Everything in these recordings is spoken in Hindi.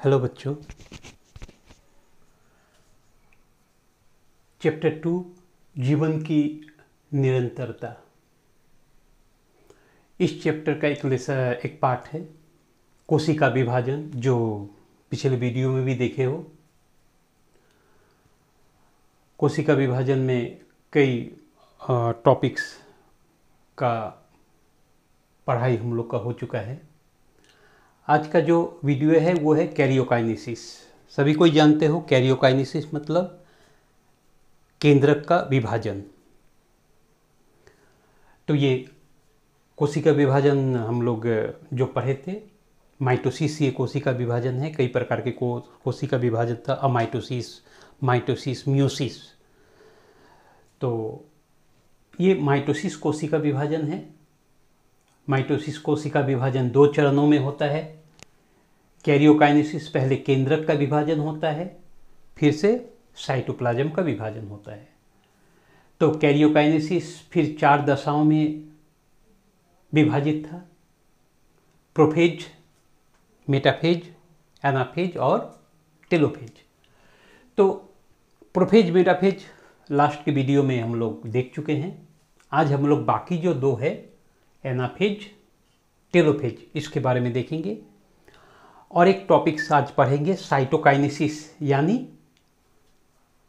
हेलो बच्चों। चैप्टर 2 जीवन की निरंतरता। इस चैप्टर का एक पार्ट है कोशिका विभाजन, जो पिछले वीडियो में भी देखे हो। कोशिका विभाजन में कई टॉपिक्स का पढ़ाई हम लोग का हो चुका है। आज का जो वीडियो है वो है कैरियोकाइनेसिस। सभी कोई जानते हो कैरियोकाइनेसिस मतलब केंद्रक का विभाजन। तो ये कोशिका विभाजन हम लोग जो पढ़े थे, माइटोसिस ये कोशिका विभाजन है। कई प्रकार के कोशिका विभाजन था, अमाइटोसिस, माइटोसिस, म्यूसिस। तो ये माइटोसिस कोशिका विभाजन है। माइटोसिस कोशिका विभाजन 2 चरणों में होता है। कैरियोकाइनेसिस पहले केंद्रक का विभाजन होता है, फिर से साइटोप्लाज्म का विभाजन होता है। तो कैरियोकाइनेसिस फिर 4 दशाओं में विभाजित था: प्रोफेज, मेटाफेज, एनाफेज और टेलोफेज। तो प्रोफेज, मेटाफेज लास्ट के वीडियो में हम लोग देख चुके हैं। आज हम लोग बाकी जो 2 है, एनाफेज, टेलोफेज, इसके बारे में देखेंगे। और एक टॉपिक आज पढ़ेंगे साइटोकाइनेसिस, यानी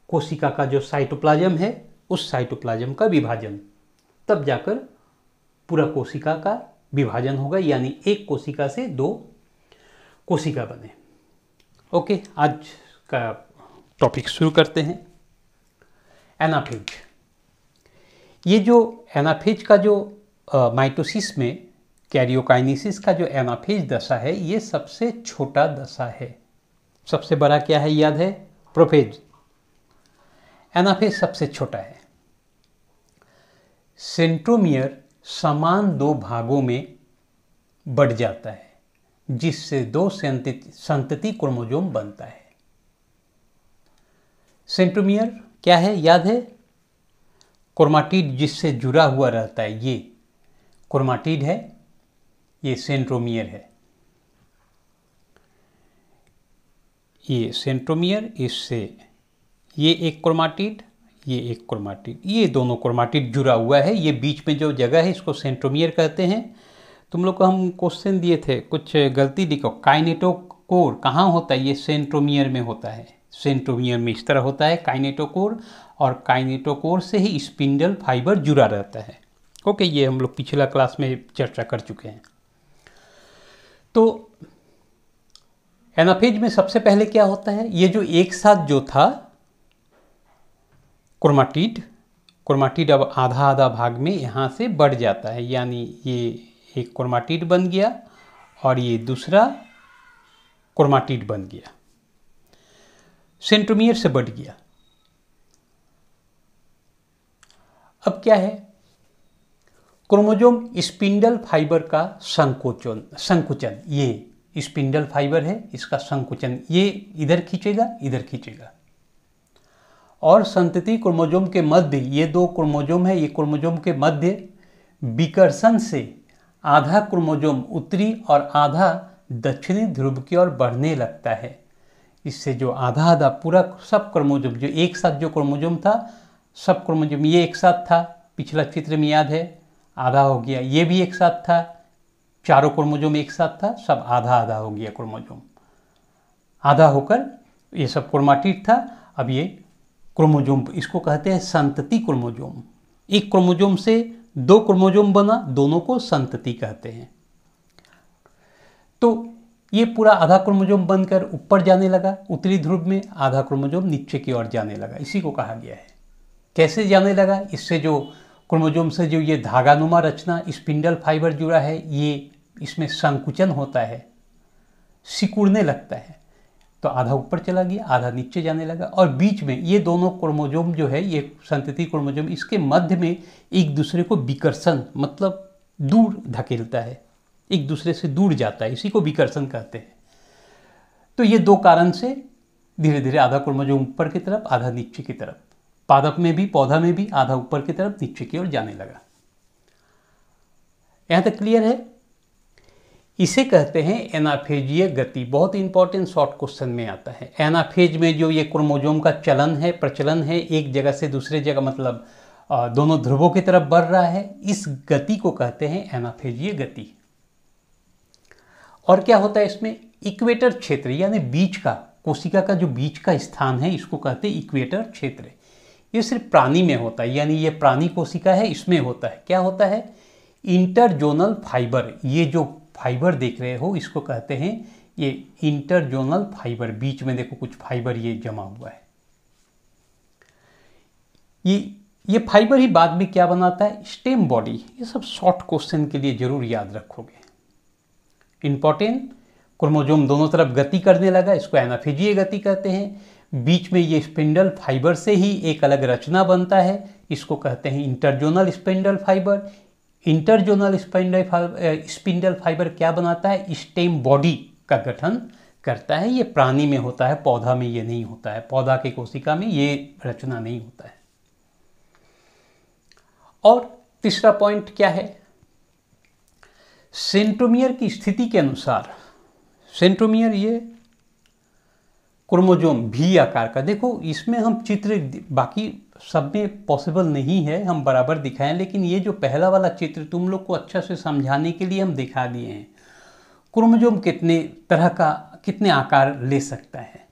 कोशिका का जो साइटोप्लाज्म है उस साइटोप्लाज्म का विभाजन। तब जाकर पूरा कोशिका का विभाजन होगा, यानी एक कोशिका से 2 कोशिका बने। ओके, आज का टॉपिक शुरू करते हैं। एनाफेज। ये जो एनाफेज का जो माइटोसिस में कैरियोकाइनेसिस का जो एनाफेज दशा है, ये सबसे छोटा दशा है। सबसे बड़ा क्या है याद है? प्रोफेज। एनाफेज सबसे छोटा है। सेंट्रोमियर समान 2 भागों में बढ़ जाता है, जिससे 2 संतति क्रोमोसोम बनता है। सेंट्रोमियर क्या है याद है? क्रोमाटिड जिससे जुड़ा हुआ रहता है, ये क्रोमाटिड है, ये सेंट्रोमियर है। ये सेंट्रोमियर, इससे ये एक क्रोमाटिड, ये एक क्रोमाटिड, ये दोनों क्रोमाटिड जुड़ा हुआ है। ये बीच में जो जगह है इसको सेंट्रोमियर कहते हैं। तुम लोग को हम क्वेश्चन दिए थे, कुछ गलती लिखो। काइनेटोकोर कहाँ होता है? ये सेंट्रोमियर में होता है। सेंट्रोमियर में इस तरह होता है काइनेटोकोर, और काइनेटोकोर से ही स्पिंडल फाइबर जुड़ा रहता है। ओके, ये हम लोग पिछला क्लास में चर्चा कर चुके हैं। तो एनाफेज में सबसे पहले क्या होता है? ये जो एक साथ जो था क्रोमाटिड अब आधा आधा भाग में यहाँ से बढ़ जाता है, यानी ये एक क्रोमाटिड बन गया और ये दूसरा क्रोमाटिड बन गया, सेंट्रोमियर से बढ़ गया। अब क्या है? क्रोमोसोम स्पिंडल फाइबर का संकुचन। ये स्पिंडल फाइबर है, इसका संकुचन ये इधर खींचेगा, इधर खींचेगा। और संतति क्रोमोसोम के मध्य, ये 2 क्रोमोसोम है, ये क्रोमोसोम के मध्य विकर्षण से आधा क्रोमोसोम उत्तरी और आधा दक्षिणी ध्रुव की ओर बढ़ने लगता है। इससे जो आधा आधा पूरा सब क्रोमोसोम, जो एक साथ जो क्रोमोसोम था, सब क्रोमोसोम ये एक साथ था, पिछला चित्र में याद है, आधा हो गया। ये भी एक साथ था, चारों क्रोमोसोम एक साथ था, सब आधा आधा हो गया क्रोमोसोम। आधा होकर ये सब क्रोमाटिड था, अब ये क्रोमोसोम, इसको कहते हैं संतति क्रोमोसोम। एक क्रोमोसोम से 2 क्रोमोसोम बना, दोनों को संतति कहते हैं। तो ये पूरा आधा क्रोमोसोम बनकर ऊपर जाने लगा उत्तरी ध्रुव में, आधा क्रोमोसोम नीचे की ओर जाने लगा। इसी को कहा गया है। कैसे जाने लगा? इससे जो क्रोमोसोम से जो ये धागानुमा रचना स्पिंडल फाइबर जुड़ा है, ये इसमें संकुचन होता है, सिकुड़ने लगता है। तो आधा ऊपर चला गया, आधा नीचे जाने लगा। और बीच में ये दोनों क्रोमोसोम जो है, ये संतति क्रोमोसोम, इसके मध्य में एक दूसरे को विकर्षण मतलब दूर धकेलता है, एक दूसरे से दूर जाता है, इसी को विकर्षण कहते हैं। तो ये 2 कारण से धीरे धीरे आधा क्रोमोसोम ऊपर की तरफ, आधा नीचे की तरफ, पादप में भी पौधा में भी आधा ऊपर की तरफ, नीचे की ओर जाने लगा। यहां तक क्लियर है? इसे कहते हैं एनाफेजीय गति। बहुत इंपॉर्टेंट शॉर्ट क्वेश्चन में आता है। एनाफेज में जो ये क्रोमोजोम का चलन है, प्रचलन है, एक जगह से दूसरे जगह मतलब दोनों ध्रुवों की तरफ बढ़ रहा है, इस गति को कहते हैं एनाफेजीय गति। और क्या होता है इसमें, इक्वेटर क्षेत्र यानी बीच का, कोशिका का जो बीच का स्थान है, इसको कहते हैं इक्वेटर क्षेत्र। ये सिर्फ प्राणी में होता है, यानी ये प्राणी कोशिका है, इसमें होता है। क्या होता है, इंटरजोनल फाइबर। ये जो फाइबर देख रहे हो इसको कहते हैं ये इंटरजोनल फाइबर। बीच में देखो कुछ फाइबर ये जमा हुआ है। ये फाइबर ही बाद में क्या बनाता है, स्टेम बॉडी। ये सब शॉर्ट क्वेश्चन के लिए जरूर याद रखोगे, इंपॉर्टेंट। क्रोमोजोम दोनों तरफ गति करने लगा, इसको एनाफेजीय गति कहते हैं। बीच में ये स्पिंडल फाइबर से ही एक अलग रचना बनता है, इसको कहते हैं interzonal spindle fibre. Interzonal spindle fibre क्या बनाता है, स्टेम बॉडी का गठन करता है। ये प्राणी में होता है, पौधा में ये नहीं होता है। पौधा के कोशिका में ये रचना नहीं होता है। और तीसरा पॉइंट क्या है, सेंट्रोमियर की स्थिति के अनुसार, सेंट्रोमियर ये क्रोमोजोम भी आकार का, देखो इसमें हम चित्र बाकी सब में पॉसिबल नहीं है हम बराबर दिखाएं, लेकिन ये जो पहला वाला चित्र तुम लोग को अच्छा से समझाने के लिए हम दिखा दिए हैं। क्रोमोजोम कितने तरह का, कितने आकार ले सकता है।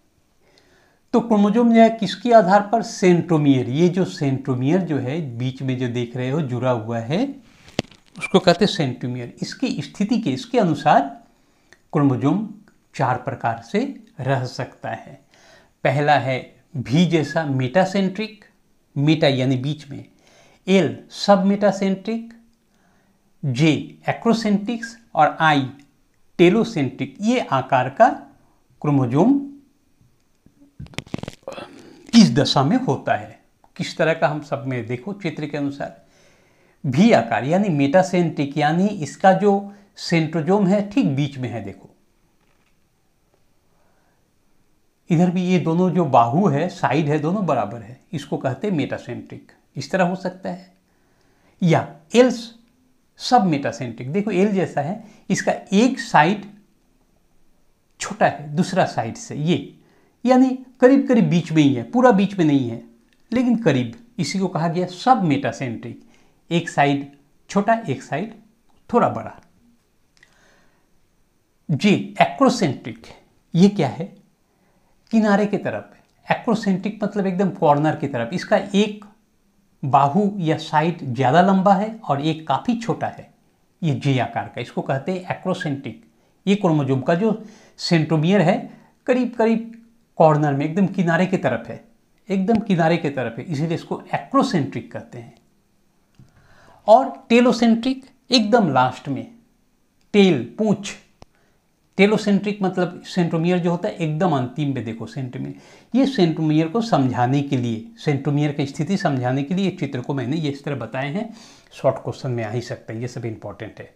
तो क्रोमोजोम जो है किसके आधार पर, सेंट्रोमियर। ये जो सेंट्रोमियर जो है बीच में जो देख रहे हो जुड़ा हुआ है, उसको कहते हैं सेंट्रोमियर। इसकी स्थिति के, इसके अनुसार क्रोमोजोम 4 प्रकार से रह सकता है। पहला है भी जैसा मेटासेंट्रिक, मेटा यानी बीच में, एल सब मेटासेंट्रिक, जे एक्रोसेंट्रिक्स और आई टेलोसेंट्रिक। ये आकार का क्रोमोजोम इस दशा में होता है। किस तरह का, हम सब में देखो चित्र के अनुसार। भी आकार यानी मेटासेंट्रिक, यानी इसका जो सेंट्रोजोम है ठीक बीच में है। देखो इधर भी ये दोनों जो बाहु है, साइड है, दोनों बराबर है, इसको कहते हैं मेटासेंट्रिक। इस तरह हो सकता है। या एल सब मेटासेंट्रिक, देखो एल जैसा है, इसका एक साइड छोटा है दूसरा साइड से, ये यानी करीब करीब बीच में ही है, पूरा बीच में नहीं है लेकिन करीब, इसी को कहा गया सब मेटासेंट्रिक। एक साइड छोटा, एक साइड थोड़ा बड़ा। जे एक्रोसेंट्रिक, ये क्या है, किनारे की तरफ। एक्रोसेंट्रिक मतलब एकदम कॉर्नर की तरफ। इसका एक बाहु या साइड ज़्यादा लंबा है और एक काफ़ी छोटा है, ये जे आकार का, इसको कहते हैं एक्रोसेंट्रिक। ये क्रोमोजोम का जो सेंट्रोमियर है करीब करीब कॉर्नर में, एकदम किनारे की तरफ है, एकदम किनारे की तरफ है, इसीलिए इसको एक्रोसेंट्रिक कहते हैं। और टेलोसेंट्रिक एकदम लास्ट में, टेल पूंछ। टेलोसेंट्रिक मतलब सेंट्रोमियर जो होता है एकदम अंतिम में। देखो सेंट्रोमियर, ये सेंट्रोमियर को समझाने के लिए, सेंट्रोमियर की स्थिति समझाने के लिए चित्र को मैंने ये इस तरह बताए हैं। शॉर्ट क्वेश्चन में आ ही सकता है, ये सब इंपॉर्टेंट है।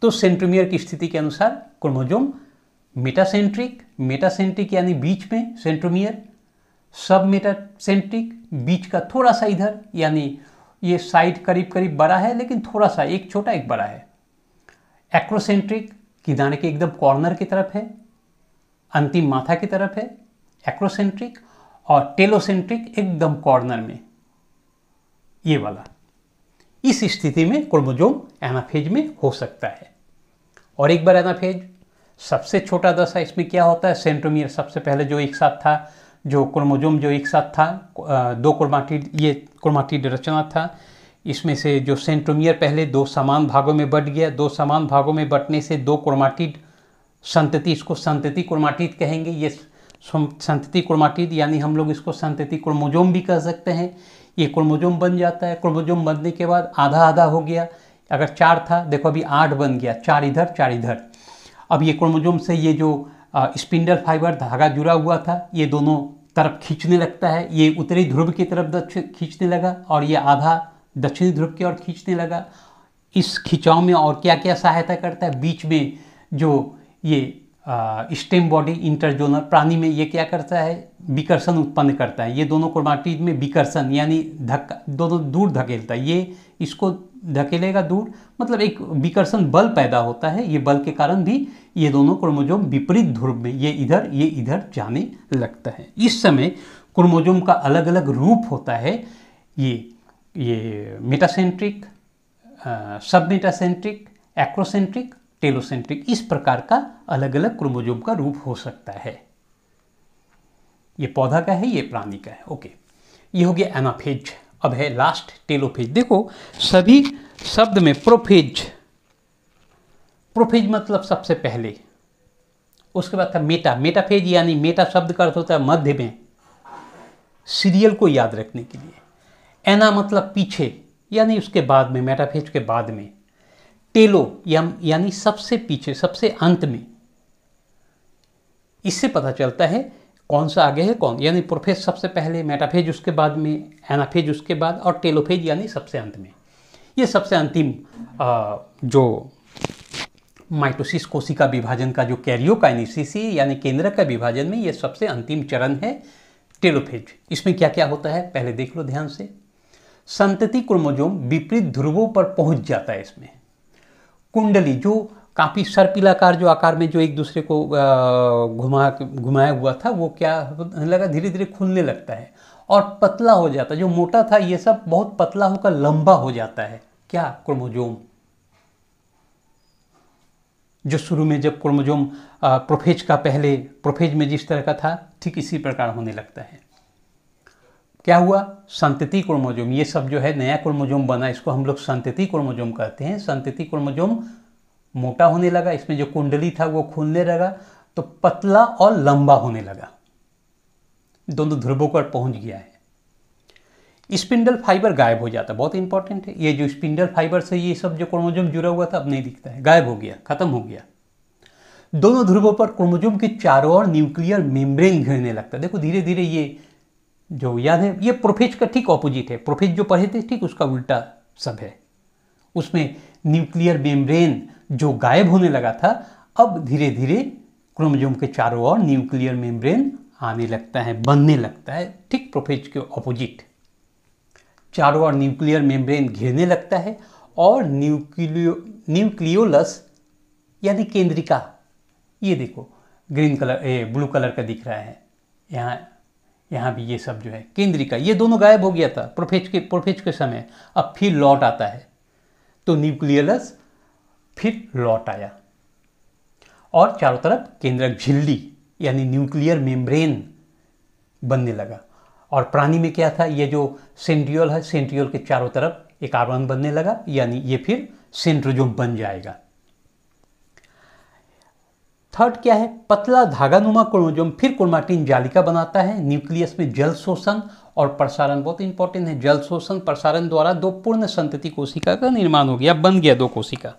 तो सेंट्रोमियर की स्थिति के अनुसार क्रोमोजोम मेटासेंट्रिक, मेटासेंट्रिक यानी बीच में सेंट्रोमियर, सब मेटासेंट्रिक बीच का थोड़ा सा इधर, यानी ये साइड करीब करीब बड़ा है लेकिन थोड़ा सा, एक छोटा एक बड़ा है। एक्रोसेंट्रिक किनारे के एकदम कॉर्नर की तरफ है, अंतिम माथा की तरफ है एक्रोसेंट्रिक। और टेलोसेंट्रिक एकदम कॉर्नर में, ये वाला। इस स्थिति में क्रोमोजोम एनाफेज में हो सकता है। और एक बार एनाफेज, सबसे छोटा दशा इसमें क्या होता है, सेंट्रोमियर सबसे पहले जो एक साथ था, जो क्रोमोजोम जो एक साथ था, 2 क्रोमाटिड, ये क्रोमाटिड रचना था। इसमें से जो सेंट्रोमियर पहले 2 समान भागों में बट गया, 2 समान भागों में बटने से 2 क्रोमाटिड संतति, इसको संतति क्रोमाटिड कहेंगे। ये संतति क्रोमाटिड यानी हम लोग इसको संतति क्रोमोजोम भी कह सकते हैं। ये क्रोमोजोम बन जाता है। क्रोमोजोम बनने के बाद आधा आधा हो गया, अगर 4 था देखो अभी 8 बन गया, 4 इधर 4 इधर। अब ये क्रोमोजोम से ये जो स्पिंडल फाइबर धागा जुड़ा हुआ था, ये दोनों तरफ खींचने लगता है। ये उत्तरी ध्रुव की तरफ खींचने लगा और ये आधा दक्षिणी ध्रुव की ओर खींचने लगा। इस खिंचाव में और क्या क्या सहायता करता है, बीच में जो ये स्टेम बॉडी इंटरजोनल प्राणी में ये क्या करता है, विकर्षण उत्पन्न करता है। ये दोनों क्रोमाटिड में विकर्षण यानी धक्का, दोनों दूर धकेलता है। ये इसको धकेलेगा दूर, मतलब एक विकर्षण बल पैदा होता है। ये बल के कारण भी ये दोनों क्रोमोजोम विपरीत ध्रुव में, ये इधर जाने लगता है। इस समय क्रोमोजोम का अलग अलग रूप होता है। ये मेटासेंट्रिक, सब मेटासेंट्रिक, एक्रोसेंट्रिक, टेलोसेंट्रिक, इस प्रकार का अलग अलग क्रोमोजोम का रूप हो सकता है। ये पौधा का है, ये प्राणी का है। ओके, ये हो गया एनाफेज। अब है लास्ट टेलोफेज। देखो सभी शब्द में प्रोफेज, प्रोफेज मतलब सबसे पहले, उसके बाद था मेटा, मेटाफेज यानी मेटा शब्द का अर्थ होता है मध्य में, सीरियल को याद रखने के लिए। एना मतलब पीछे यानी उसके बाद में, मेटाफेज के बाद में। टेलो यानी सबसे पीछे, सबसे अंत में। इससे पता चलता है कौन सा आगे है कौन, यानी प्रोफेज सबसे पहले, मेटाफेज उसके बाद में, एनाफेज उसके बाद, और टेलोफेज यानी सबसे अंत में। ये सबसे अंतिम जो माइटोसिस कोशिका विभाजन का जो कैरियोकाइनेसिस यानी केंद्रक का विभाजन में ये सबसे अंतिम चरण है टेलोफेज। इसमें क्या क्या होता है पहले देख लो ध्यान से। संतति क्रोमोजोम विपरीत ध्रुवों पर पहुंच जाता है। इसमें कुंडली जो काफ़ी सर्पिलाकार जो आकार में जो एक दूसरे को घुमाया हुआ था, वो क्या होने लगा, धीरे धीरे खुलने लगता है और पतला हो जाता है। जो मोटा था ये सब बहुत पतला होकर लंबा हो जाता है। क्या क्रोमोजोम, जो शुरू में जब क्रोमोजोम प्रोफेज का पहले प्रोफेज में जिस तरह का था, ठीक इसी प्रकार होने लगता है। क्या हुआ, संतति क्रोमोजोम, ये सब जो है नया क्रोमोजोम बना, इसको हम लोग संतति क्रोमोजोम कहते हैं। संतति क्रोमोजोम मोटा होने लगा, इसमें जो कुंडली था वो खुलने लगा, तो पतला और लंबा होने लगा, दोनों ध्रुवों पर पहुंच गया है। स्पिंडल फाइबर गायब हो जाता है, बहुत इंपॉर्टेंट है। ये जो स्पिंडल फाइबर से ये सब जो क्रोमोजोम जुड़ा हुआ था अब नहीं दिखता है, गायब हो गया, खत्म हो गया। दोनों ध्रुवों पर क्रोमोजोम के चारों ओर न्यूक्लियर मेम्ब्रेन घेरने लगता है। देखो धीरे धीरे ये जो याद है, ये प्रोफेज का ठीक ऑपोजिट है। प्रोफेज जो पढ़े थे ठीक उसका उल्टा सब है। उसमें न्यूक्लियर मेम्ब्रेन जो गायब होने लगा था, अब धीरे धीरे क्रोमोजोम के चारों ओर न्यूक्लियर मेम्ब्रेन आने लगता है, बनने लगता है, ठीक प्रोफेज के ऑपोजिट। चारों ओर न्यूक्लियर मेम्ब्रेन घेरने लगता है और न्यूक्लियोलस यानी केंद्रिका, ये देखो ग्रीन कलर, ब्लू कलर का दिख रहा है, यहाँ भी ये सब जो है केंद्रिका, ये दोनों गायब हो गया था प्रोफेज के समय, अब फिर लौट आता है। तो न्यूक्लियस फिर लौट आया और चारों तरफ केंद्रक झिल्ली यानी न्यूक्लियर मेम्ब्रेन बनने लगा। और प्राणी में क्या था, ये जो सेंट्रियोल है, सेंट्रियोल के चारों तरफ एक आवरण बनने लगा, यानी ये फिर सेंट्रोजोम बन जाएगा। थर्ड क्या है, पतला धागानुमा क्रोमोजोम फिर क्रोमाटिन जालिका बनाता है। न्यूक्लियस में जल शोषण और प्रसारण बहुत इंपॉर्टेंट है। जल शोषण प्रसारण द्वारा दो पूर्ण संतति कोशिका का निर्माण हो गया, बन गया दो कोशिका।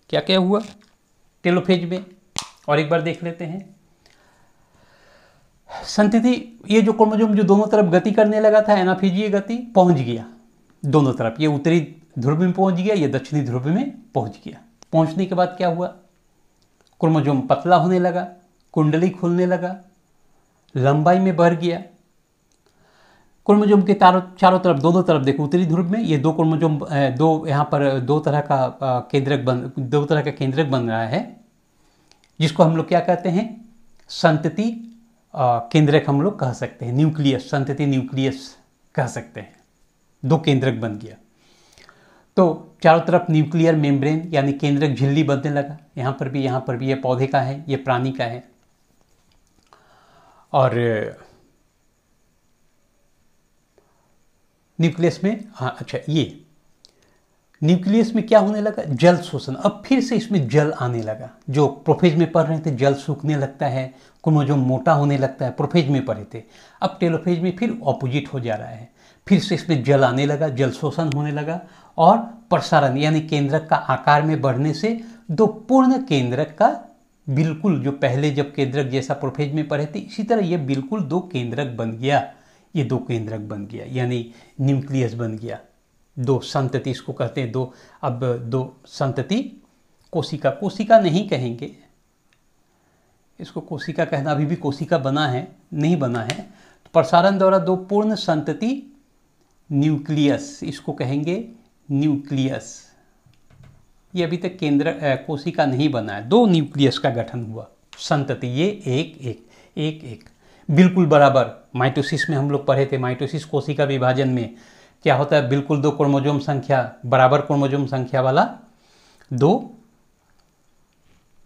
क्या क्या हुआ टेलोफेज में, और एक बार देख लेते हैं। संतति, ये जो क्रोमोजोम जो दोनों तरफ गति करने लगा था, एनाफेजीय गति, पहुंच गया दोनों तरफ। ये उत्तरी ध्रुव में पहुंच गया, ये दक्षिणी ध्रुव में पहुंच गया। पहुंचने के बाद क्या हुआ, क्रोमोजोम पतला होने लगा, कुंडली खुलने लगा, लंबाई में बढ़ गया। क्रोमोजोम के चारों तरफ, दोनों तरफ देखो, उत्तरी ध्रुव में ये दो क्रोमोजोम, दो यहाँ पर दो तरह का केंद्रक बन रहा है, जिसको हम लोग क्या कहते हैं, संतति केंद्रक हम लोग कह सकते हैं, न्यूक्लियस, संतति न्यूक्लियस कह सकते हैं। दो केंद्रक बन गया, तो चारों तरफ न्यूक्लियर मेम्ब्रेन यानी केंद्रक झिल्ली बनने लगा। यहाँ पर भी ये पौधे का है, ये प्राणी का है। और न्यूक्लियस में, हाँ अच्छा, ये न्यूक्लियस में क्या होने लगा, जल शोषण। अब फिर से इसमें जल आने लगा। जो प्रोफेज में पढ़ रहे थे जल सूखने लगता है, क्रोमोजोम मोटा होने लगता है, प्रोफेज में पढ़े थे। अब टेलोफेज में फिर ऑपोजिट हो जा रहा है, फिर से इसमें जल आने लगा, जल शोषण होने लगा और प्रसारण यानी केंद्रक का आकार में बढ़ने से दो पूर्ण केंद्रक का, बिल्कुल जो पहले जब केंद्रक जैसा प्रोफेज में पढ़े थे इसी तरह ये बिल्कुल दो केंद्रक बन गया। ये दो केंद्रक बन गया यानी न्यूक्लियस बन गया। दो संतति इसको कहते हैं, दो संतति कोशिका नहीं कहेंगे, इसको कोशिका कहना, अभी भी कोशिका बना है नहीं बना है। तो प्रसारण द्वारा दो पूर्ण संतति न्यूक्लियस, इसको कहेंगे न्यूक्लियस। ये अभी तक केंद्र कोशिका नहीं बना है, दो न्यूक्लियस का गठन हुआ, संतति, ये एक एक एक एक बिल्कुल बराबर। माइटोसिस में हम लोग पढ़े थे, माइटोसिस कोशिका विभाजन में क्या होता है, बिल्कुल दो क्रोमोसोम संख्या, बराबर क्रोमोसोम संख्या वाला दो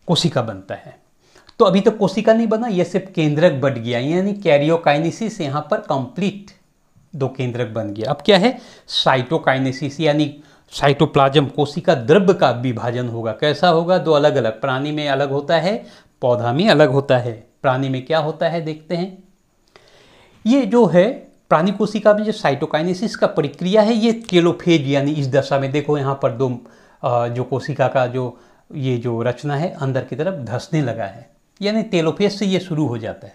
कोशिका बनता है। तो अभी तक कोशिका नहीं बना, यह सिर्फ केंद्रक बन गया, यानी कैरियोकाइनेसिस यहाँ पर कंप्लीट दो केंद्रक बन गया। अब क्या है, साइटोकाइनेसिस, यानी साइटोप्लाज्म, कोशिका द्रव्य का विभाजन होगा। कैसा होगा, दो अलग अलग, प्राणी में अलग होता है, पौधा में अलग होता है। प्राणी में क्या होता है देखते हैं। ये जो है प्राणी कोशिका में जो साइटोकाइनेसिस का प्रक्रिया है, ये टेलोफेज, यानी इस दशा में देखो यहाँ पर दो जो कोशिका का जो ये जो रचना है अंदर की तरफ धंसने लगा है, यानी टेलोफेज से ये शुरू हो जाता है।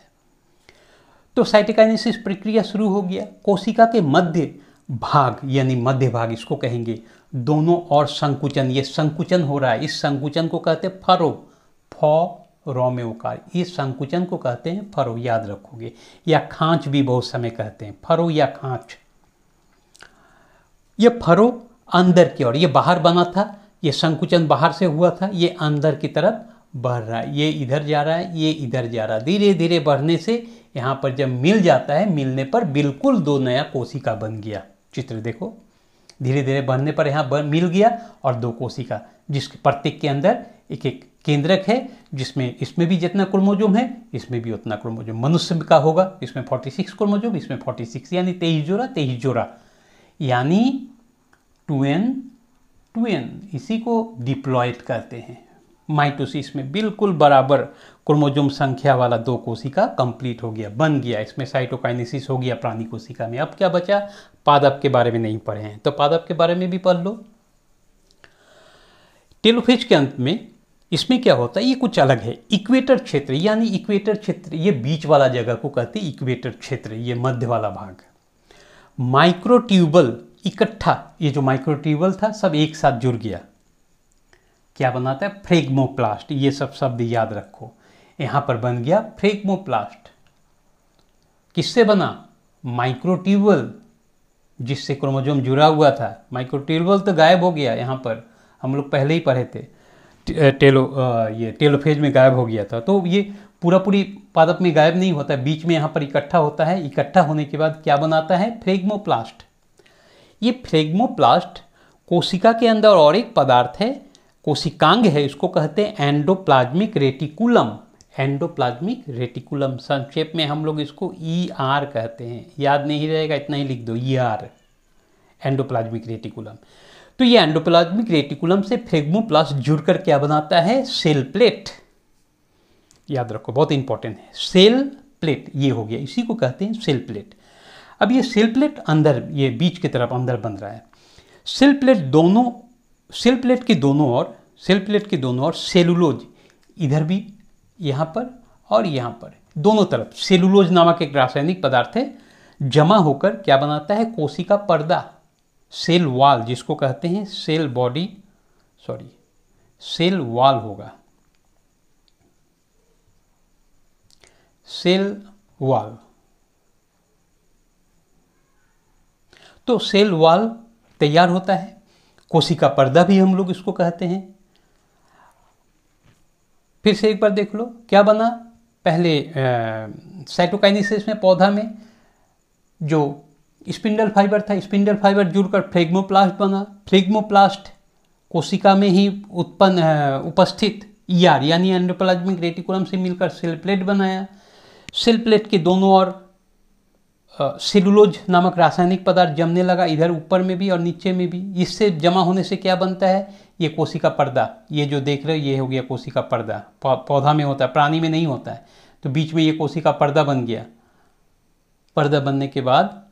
तो साइटोकाइनेसिस प्रक्रिया शुरू हो गया। कोशिका के मध्य भाग यानी मध्य भाग इसको कहेंगे, दोनों और संकुचन, ये संकुचन हो रहा है, इस संकुचन को कहते हैं फरो, फॉ में उकार, इस संकुचन को कहते हैं फरो, याद रखोगे, या खांच भी बहुत समय कहते हैं, फरो या खांच। ये फरो अंदर की ओर, ये बाहर बना था, ये संकुचन बाहर से हुआ था, ये अंदर की तरफ बढ़ रहा है, ये इधर जा रहा है, ये इधर जा रहा है, धीरे धीरे बढ़ने से यहाँ पर जब मिल जाता है, मिलने पर बिल्कुल दो नया कोशिका बन गया। चित्र देखो, धीरे धीरे बढ़ने पर यहाँ मिल गया और दो कोशिका, जिसके प्रत्येक के अंदर एक एक केंद्रक है, जिसमें इसमें भी जितना क्रोमोसोम है इसमें भी उतना क्रोमोसोम। मनुष्य का होगा, इसमें 46 क्रोमोसोम, इसमें 46, यानी 23 जोड़ा, यानी 2n, इसी को डिप्लॉयड कहते हैं। माइटोसिस में बिल्कुल बराबर क्रोमोसोम संख्या वाला दो कोशिका कंप्लीट हो गया, बन गया, इसमें साइटोकाइनेसिस हो गया प्राणी कोशिका में। अब क्या बचा, पादप के बारे में नहीं पढ़े हैं तो पादप के बारे में भी पढ़ लो। टेलोफेज के अंत में इसमें क्या होता है, ये कुछ अलग है। इक्वेटर क्षेत्र, यानी इक्वेटर क्षेत्र, ये बीच वाला जगह को कहते हैं इक्वेटर क्षेत्र, ये मध्य वाला भाग। माइक्रोट्यूबल इकट्ठा, ये जो माइक्रोट्यूबल था सब एक साथ जुड़ गया, क्या बनाता है, फ्रेगमोप्लास्ट। ये सब शब्द याद रखो, यहां पर बन गया फ्रेगमोप्लास्ट। किससे बना, माइक्रोट्यूबल, जिससे क्रोमोसोम जुड़ा हुआ था। माइक्रोट्यूबल तो गायब हो गया, यहाँ पर हम लोग पहले ही पढ़े थे, ये टेलोफेज में गायब हो गया था। तो ये पूरी पादप में गायब नहीं होता, बीच में यहाँ पर इकट्ठा होता है। इकट्ठा होने के बाद क्या बनाता है, फ्रेगमोप्लास्ट। ये फ्रेगमोप्लास्ट कोशिका के अंदर और एक पदार्थ है, कोशिकांग है, इसको कहते हैं एंडोप्लाज्मिक रेटिकुलम। एंडोप्लाज्मिक रेटिकुलम, संक्षेप में हम लोग इसको ER कहते हैं, याद नहीं रहेगा इतना ही लिख दो, ER, एंडोप्लाज्मिक रेटिकुलम। तो ये एंडोप्लाज्मिक रेटिकुलम से फ्रेगमोप्लास्ट जुड़कर क्या बनाता है, सेल प्लेट। याद रखो, बहुत इंपॉर्टेंट है, सेल प्लेट, ये हो गया, इसी को कहते हैं सेल प्लेट। अब ये सेल प्लेट अंदर, ये बीच की तरफ अंदर बन रहा है। सेल प्लेट के दोनों ओर सेलुलोज, इधर भी, यहाँ पर और यहाँ पर, दोनों तरफ सेलुलोज नामक एक रासायनिक पदार्थ है, जमा होकर क्या बनाता है, कोशिका पर्दा, सेल वॉल, जिसको कहते हैं सेल वॉल होगा, सेल वॉल। तो सेल वॉल तैयार होता है, कोशिका पर्दा भी हम लोग इसको कहते हैं। फिर से एक बार देख लो क्या बना, पहले साइटोकाइनेसिस में पौधा में जो स्पिंडल फाइबर था, स्पिंडल फाइबर जुड़कर फ्रेगमोप्लास्ट बना। फ्रेगमोप्लास्ट कोशिका में ही उपस्थित ER यानी एंडोप्लाज्मिक रेटिकुलम से मिलकर सेल प्लेट बनाया। सेल प्लेट के दोनों ओर सेलुलोज नामक रासायनिक पदार्थ जमने लगा, इधर ऊपर में भी और नीचे में भी। इससे जमा होने से क्या बनता है, ये कोशिका पर्दा, ये जो देख रहे हो ये हो गया कोशिका पर्दा। पौधा में होता है, प्राणी में नहीं होता है। तो बीच में ये कोशिका पर्दा बन गया। पर्दा बनने के बाद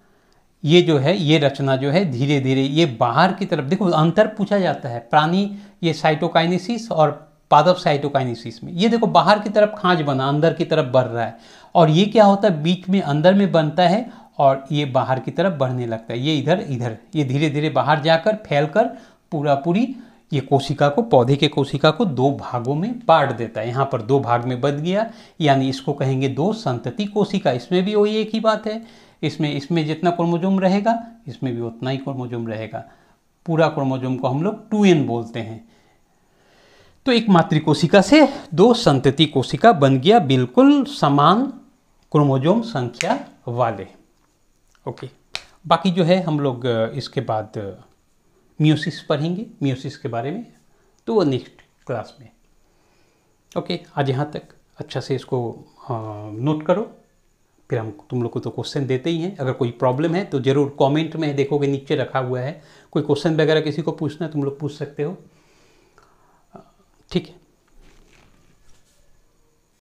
ये जो है, ये रचना जो है धीरे धीरे ये बाहर की तरफ, देखो अंतर पूछा जाता है, प्राणी ये साइटोकाइनेसिस और पादप साइटोकाइनेसिस में, ये देखो बाहर की तरफ खांच बना, अंदर की तरफ बढ़ रहा है। और ये क्या होता है, बीच में अंदर में बनता है और ये बाहर की तरफ बढ़ने लगता है। ये इधर, ये धीरे धीरे बाहर जाकर फैलकर पूरी ये कोशिका को, पौधे के कोशिका को दो भागों में बांट देता है। यहाँ पर दो भाग में बच गया, यानी इसको कहेंगे दो संतति कोशिका। इसमें भी वही एक ही बात है, इसमें जितना क्रोमोसोम रहेगा इसमें भी उतना ही क्रोमोसोम रहेगा। पूरा क्रोमोसोम को हम लोग 2n बोलते हैं। तो एक मातृकोशिका से दो संतति कोशिका बन गया, बिल्कुल समान क्रोमोसोम संख्या वाले। ओके, बाकी जो है हम लोग इसके बाद मियोसिस पढ़ेंगे, मियोसिस के बारे में, तो वो नेक्स्ट क्लास में। ओके, आज यहाँ तक अच्छा से इसको नोट करो, फिर हम तुम लोग को तो क्वेश्चन देते ही हैं। अगर कोई प्रॉब्लम है तो ज़रूर कमेंट में देखोगे नीचे रखा हुआ है, कोई क्वेश्चन वगैरह किसी को पूछना है तुम लोग पूछ सकते हो। ठीक है।